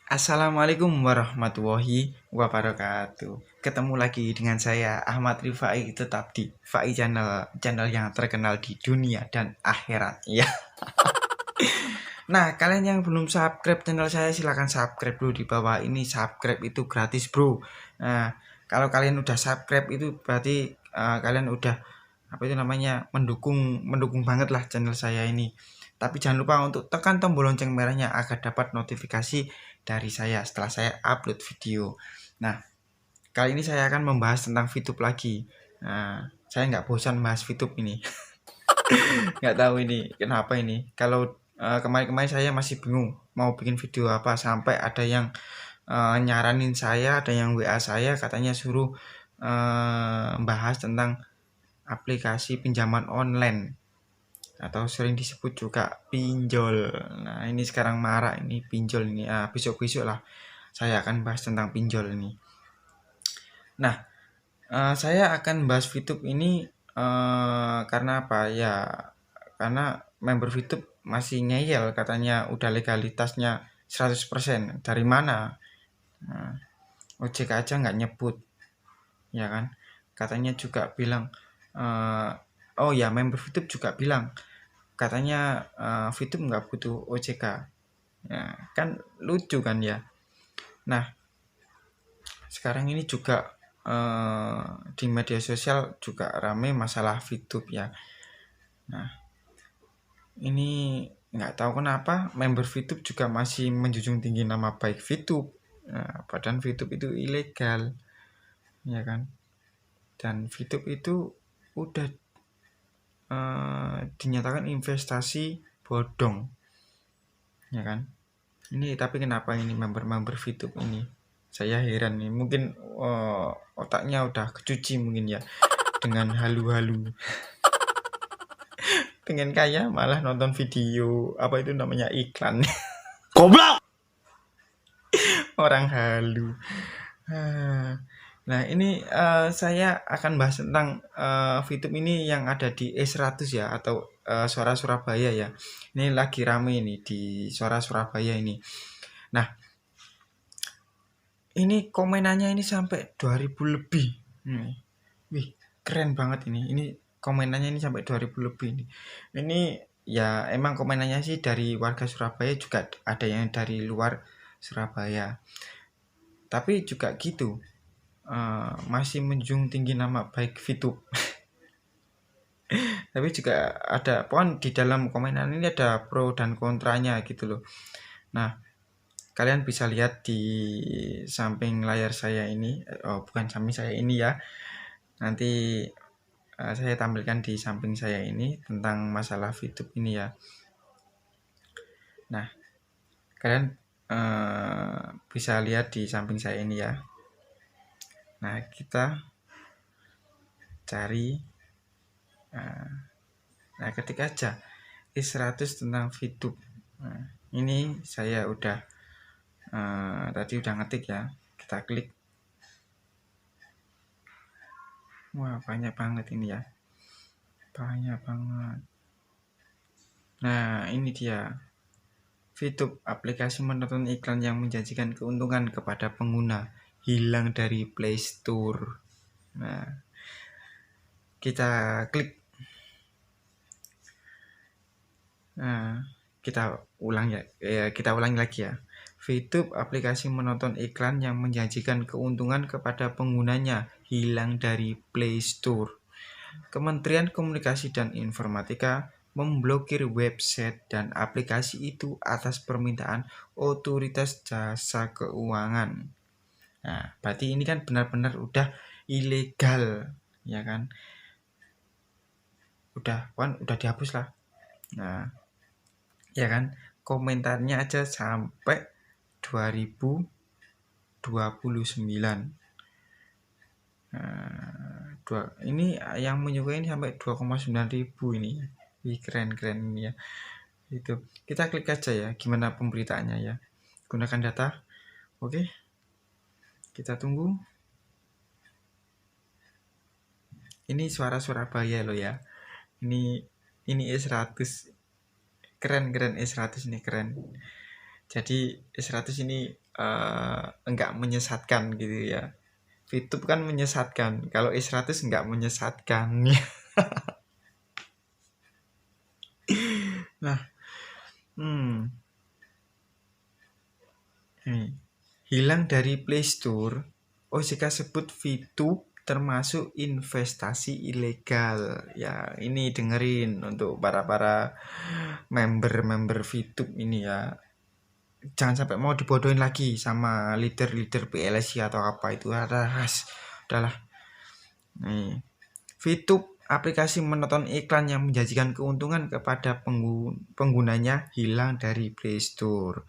Assalamualaikum warahmatullahi wabarakatuh. Ketemu lagi dengan saya Ahmad Rifai, tetap di Fai Channel yang terkenal di dunia dan akhirat ya. Nah, kalian yang belum subscribe channel saya silahkan subscribe dulu di bawah ini. Subscribe itu gratis, bro. Nah, kalau kalian udah subscribe itu berarti kalian udah mendukung banget lah channel saya ini. Tapi jangan lupa untuk tekan tombol lonceng merahnya agar dapat notifikasi dari saya setelah saya upload video. Nah, kali ini saya akan membahas tentang VTube lagi. Nah, saya nggak bosan bahas VTube ini. Nggak tahu ini kenapa ini. Kalau kemarin-kemarin saya masih bingung mau bikin video apa, sampai ada yang nyaranin saya, ada yang WA saya katanya suruh bahas tentang aplikasi pinjaman online atau sering disebut juga pinjol. Nah, ini sekarang marak ini pinjol ini. Besok-besok lah saya akan bahas tentang pinjol ini. Nah, saya akan bahas VTube ini karena apa ya? Karena member VTube masih ngeyel, katanya udah legalitasnya 100%. Dari mana? Nah, OJK aja nggak nyebut, ya kan? Katanya juga bilang, oh ya, member VTube juga bilang katanya VTube nggak butuh OJK. Ya, kan lucu kan ya. Nah, sekarang ini juga di media sosial juga rame masalah VTube ya. Nah, ini nggak tahu kenapa member VTube juga masih menjunjung tinggi nama baik VTube. Nah, padahal VTube itu ilegal, ya kan? Dan VTube itu udah dinyatakan investasi bodong, ya kan? Ini tapi kenapa ini member VTube ini? Saya heran nih, mungkin otaknya udah kecuci mungkin ya dengan halu-halu. Pengen kaya malah nonton video apa itu namanya iklan. Goblok. Orang halu. Nah, ini saya akan bahas tentang VTube ini yang ada di E100 ya, atau Suara Surabaya ya. Ini lagi rame ini di Suara Surabaya ini. Nah, ini komenannya ini sampai 2000 lebih. Wih, keren banget ini. Ini komenannya ini sampai 2000 lebih ini. Ini ya emang komenannya sih dari warga Surabaya, juga ada yang dari luar Surabaya. Tapi juga gitu, masih menjunjung tinggi nama baik VTube. Tapi juga ada pohon di dalam komenan ini, ada pro dan kontranya gitu loh. Nah, kalian bisa lihat di samping layar saya ini, bukan samping saya ini ya. Nanti saya tampilkan di samping saya ini tentang masalah VTube ini ya. Nah, kalian bisa lihat di samping saya ini ya. Nah, kita cari, nah ketik aja I100 tentang VTube. Nah, ini saya udah tadi udah ngetik ya. Kita klik. Wah, banyak banget ini ya. Banyak banget. Nah, ini dia. VTube, aplikasi menonton iklan yang menjanjikan keuntungan kepada pengguna, hilang dari Play Store. Nah, kita klik. Nah, kita ulangi lagi ya. VTube, aplikasi menonton iklan yang menjanjikan keuntungan kepada penggunanya, hilang dari Play Store. Kementerian Komunikasi dan Informatika memblokir website dan aplikasi itu atas permintaan otoritas jasa keuangan. Nah, berarti ini kan benar-benar udah ilegal, ya kan? Udah dihapus lah. Nah, ya kan? Komentarnya aja sampai 2029. Ini yang menyukai ini sampai 2,9 ribu ini. Wih, keren ini ya. Itu kita klik aja ya gimana pemberitaannya ya. Gunakan data. Oke, kita tunggu. Ini Suara Surabaya loh ya. Ini E100. Keren E100 ini keren. Jadi S100 ini enggak menyesatkan gitu ya. VTube kan menyesatkan, kalau S100 enggak menyesatkan. Nah, hilang dari Play Store, OJK sebut VTube termasuk investasi ilegal. Ya, ini dengerin untuk para member VTube ini ya. Jangan sampai mau dibodohin lagi sama leader PLSI atau apa itu. Udahlah. Nih, VTube aplikasi menonton iklan yang menjanjikan keuntungan kepada penggunanya hilang dari Play Store.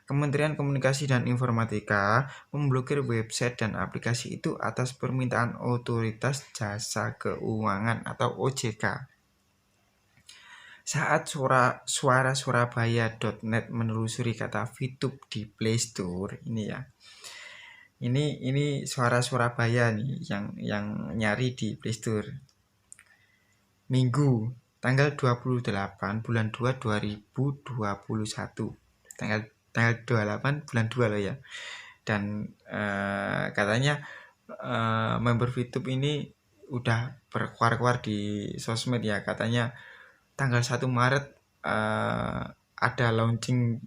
Kementerian Komunikasi dan Informatika memblokir website dan aplikasi itu atas permintaan Otoritas Jasa Keuangan atau OJK. Saat suara surabaya.net menelusuri kata VTube di Play Store ini ya. Ini suara Surabaya nih yang nyari di Play Store. Minggu tanggal 28 bulan 2 2021. Tanggal 28 bulan 2 loh ya. Dan katanya member VTube ini udah berkuar-kuar di sosmed ya. Katanya tanggal 1 Maret ada launching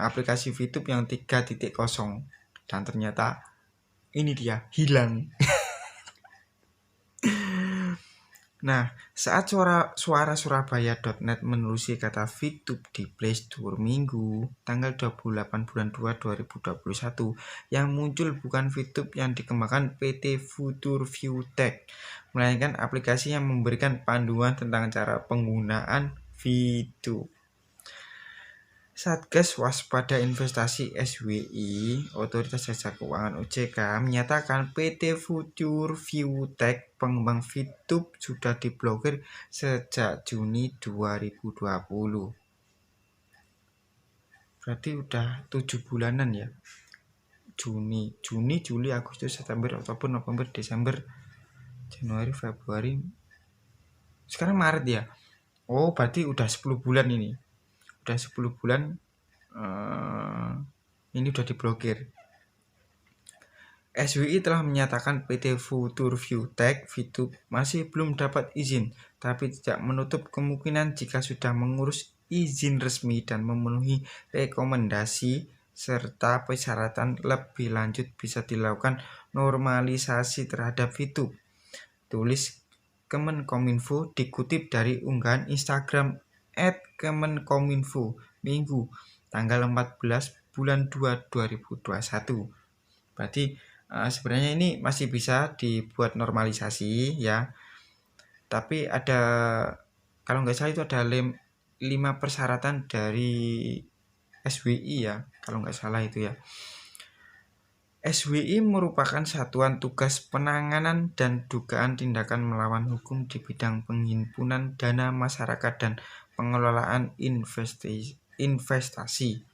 aplikasi VTube yang 3.0 dan ternyata ini dia hilang. Nah, saat suara surabaya.net menelusuri kata VTube di Play Store Minggu tanggal 28 bulan 2 2021, yang muncul bukan VTube yang dikembangkan PT Future View Tech, melainkan aplikasi yang memberikan panduan tentang cara penggunaan VTube. Satgas Waspada Investasi SWI, Otoritas Jasa Keuangan OJK, menyatakan PT Future View Tech, pengembang VTube, sudah diblokir sejak Juni 2020. Berarti udah 7 bulanan ya. Juni, Juli, Agustus, September, Oktober, November, Desember, Januari, Februari. Sekarang Maret ya. Oh, berarti udah 10 bulan ini. Udah 10 bulan ini udah diblokir. SWI telah menyatakan PT Future View Tech VTube masih belum dapat izin, tapi tidak menutup kemungkinan jika sudah mengurus izin resmi dan memenuhi rekomendasi serta persyaratan lebih lanjut bisa dilakukan normalisasi terhadap VTube. Tulis Kemenkominfo dikutip dari unggahan Instagram @kemenkominfo Minggu tanggal 14 bulan 2 2021. Berarti sebenarnya ini masih bisa dibuat normalisasi ya. Tapi ada, kalau nggak salah itu ada 5 persyaratan dari SWI ya, kalau nggak salah itu ya. SWI merupakan satuan tugas penanganan dan dugaan tindakan melawan hukum di bidang penghimpunan dana masyarakat dan pengelolaan investasi.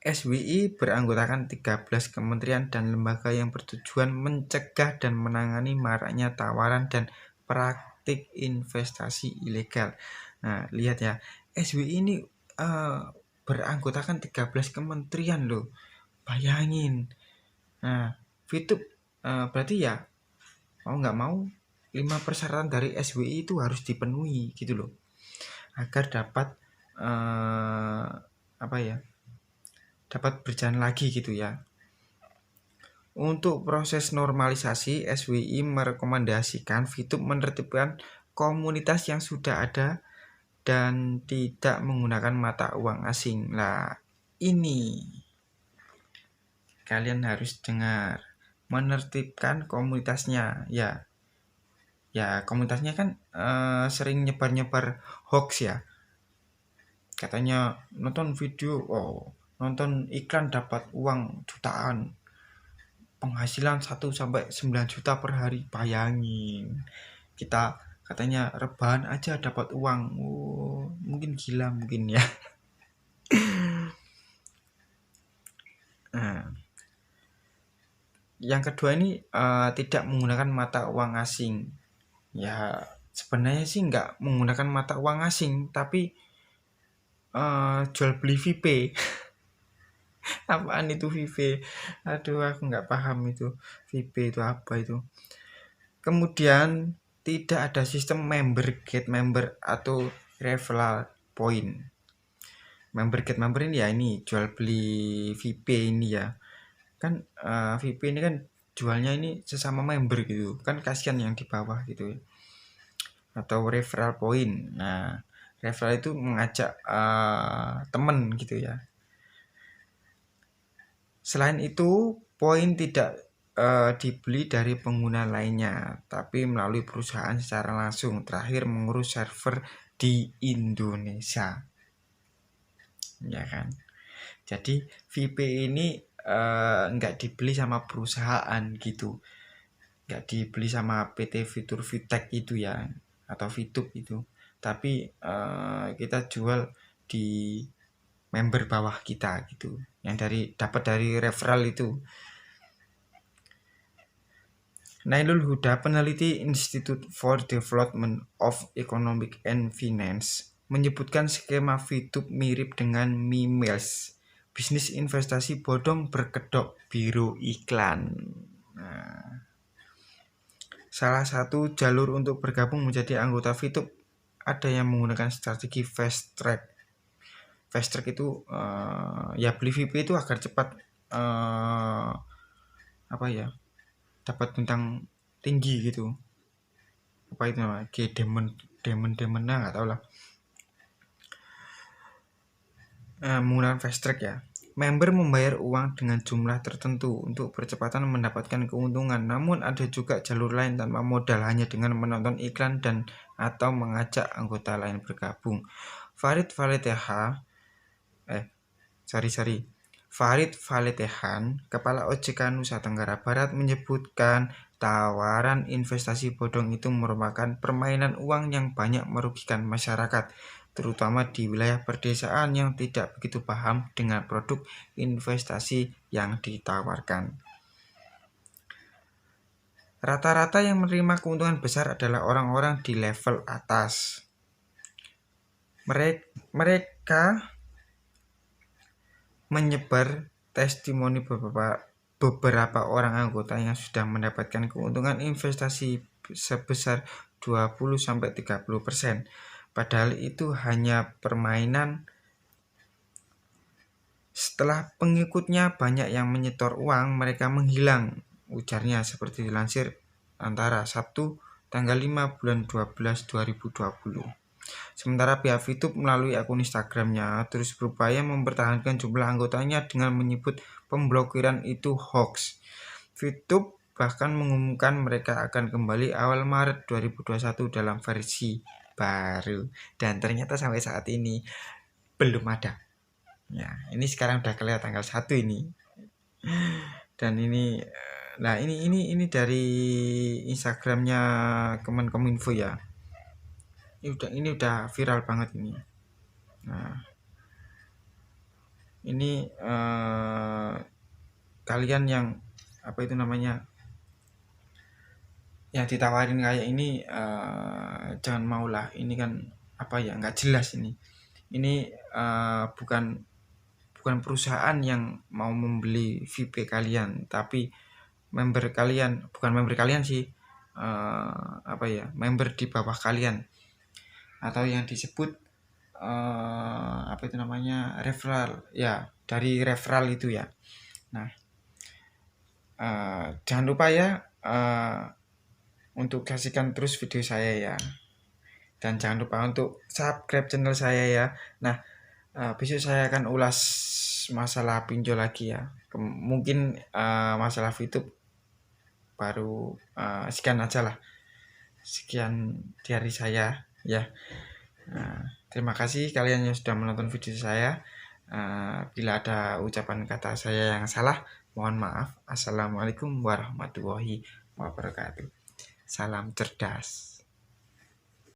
SWI beranggotakan 13 kementerian dan lembaga yang bertujuan mencegah dan menangani maraknya tawaran dan praktik investasi ilegal. Nah, lihat ya, SWI ini beranggotakan 13 kementerian loh. Bayangin. Nah, VTube berarti ya mau nggak mau 5 persyaratan dari SWI itu harus dipenuhi gitu loh, agar dapat dapat berjalan lagi gitu ya. Untuk proses normalisasi, SWI merekomendasikan VTube menertibkan komunitas yang sudah ada dan tidak menggunakan mata uang asing. Lah, ini kalian harus dengar, menertibkan komunitasnya ya. Ya, komunitasnya kan sering nyebar hoax ya. Katanya nonton video, nonton iklan dapat uang jutaan, penghasilan 1-9 juta per hari. Bayangin, kita katanya rebahan aja dapat uang. Mungkin gila mungkin ya. Nah, yang kedua ini tidak menggunakan mata uang asing. Ya, sebenarnya sih nggak menggunakan mata uang asing, tapi jual beli VIP. Apaan itu VIP? Aduh, aku nggak paham itu VIP itu apa itu. Kemudian tidak ada sistem get member atau referral point. Get member ini ya, ini jual beli VIP ini ya. Kan VIP ini kan jualnya ini sesama member gitu. Kan kasihan yang di bawah gitu ya. Atau referral point. Nah, referral itu mengajak temen gitu ya. Selain itu, poin tidak dibeli dari pengguna lainnya, tapi melalui perusahaan secara langsung. Terakhir mengurus server di Indonesia, ya kan? Jadi VIP ini nggak dibeli sama perusahaan gitu, nggak dibeli sama PT Fitur Vitek itu ya, atau Fitup itu, tapi kita jual di member bawah kita gitu, yang dapat dari referral itu. Nailul Huda, peneliti Institute for Development of Economic and Finance, menyebutkan skema Fitup mirip dengan Mimiles, bisnis investasi bodong berkedok biro iklan. Nah, salah satu jalur untuk bergabung menjadi anggota Fitup ada yang menggunakan strategi fast track. Fast track itu ya beli VIP itu agar cepat dapat bintang tinggi gitu. Apa itu namanya? Demon nggak tahu lah. Menggunakan fast track ya. Member membayar uang dengan jumlah tertentu untuk percepatan mendapatkan keuntungan. Namun ada juga jalur lain tanpa modal, hanya dengan menonton iklan dan atau mengajak anggota lain bergabung. Farid Valetehan, Kepala OJK Nusa Tenggara Barat, menyebutkan tawaran investasi bodong itu merupakan permainan uang yang banyak merugikan masyarakat, terutama di wilayah perdesaan yang tidak begitu paham dengan produk investasi yang ditawarkan. Rata-rata yang menerima keuntungan besar adalah orang-orang di level atas. Mereka menyebar testimoni beberapa orang anggota yang sudah mendapatkan keuntungan investasi sebesar 20-30%. Padahal itu hanya permainan. Setelah pengikutnya banyak yang menyetor uang, mereka menghilang, ujarnya seperti dilansir Antara Sabtu tanggal 5 bulan 12 2020. Sementara pihak Fitup melalui akun Instagramnya terus berupaya mempertahankan jumlah anggotanya dengan menyebut pemblokiran itu hoax. Fitup bahkan mengumumkan mereka akan kembali awal Maret 2021 dalam versi baru. Dan ternyata sampai saat ini belum ada. Ya, ini sekarang udah kelihatan tanggal 1 ini. Dan ini dari Instagramnya Kemenkominfo ya. Ini udah viral banget ini. Nah, ini kalian yang yang ditawarin kayak ini jangan maulah. Ini kan nggak jelas ini. Ini bukan perusahaan yang mau membeli VIP kalian, tapi member kalian, bukan member kalian sih, member di bawah kalian, atau yang disebut referral ya, dari referral itu ya. Nah, jangan lupa ya untuk kasihkan terus video saya ya, dan jangan lupa untuk subscribe channel saya ya. Nah, besok saya akan ulas masalah pinjol lagi ya. Mungkin masalah YouTube baru sekian aja lah. Sekian dari saya ya. Terima kasih kalian yang sudah menonton video saya. Bila ada ucapan kata saya yang salah, mohon maaf. Assalamualaikum warahmatullahi wabarakatuh. Salam cerdas.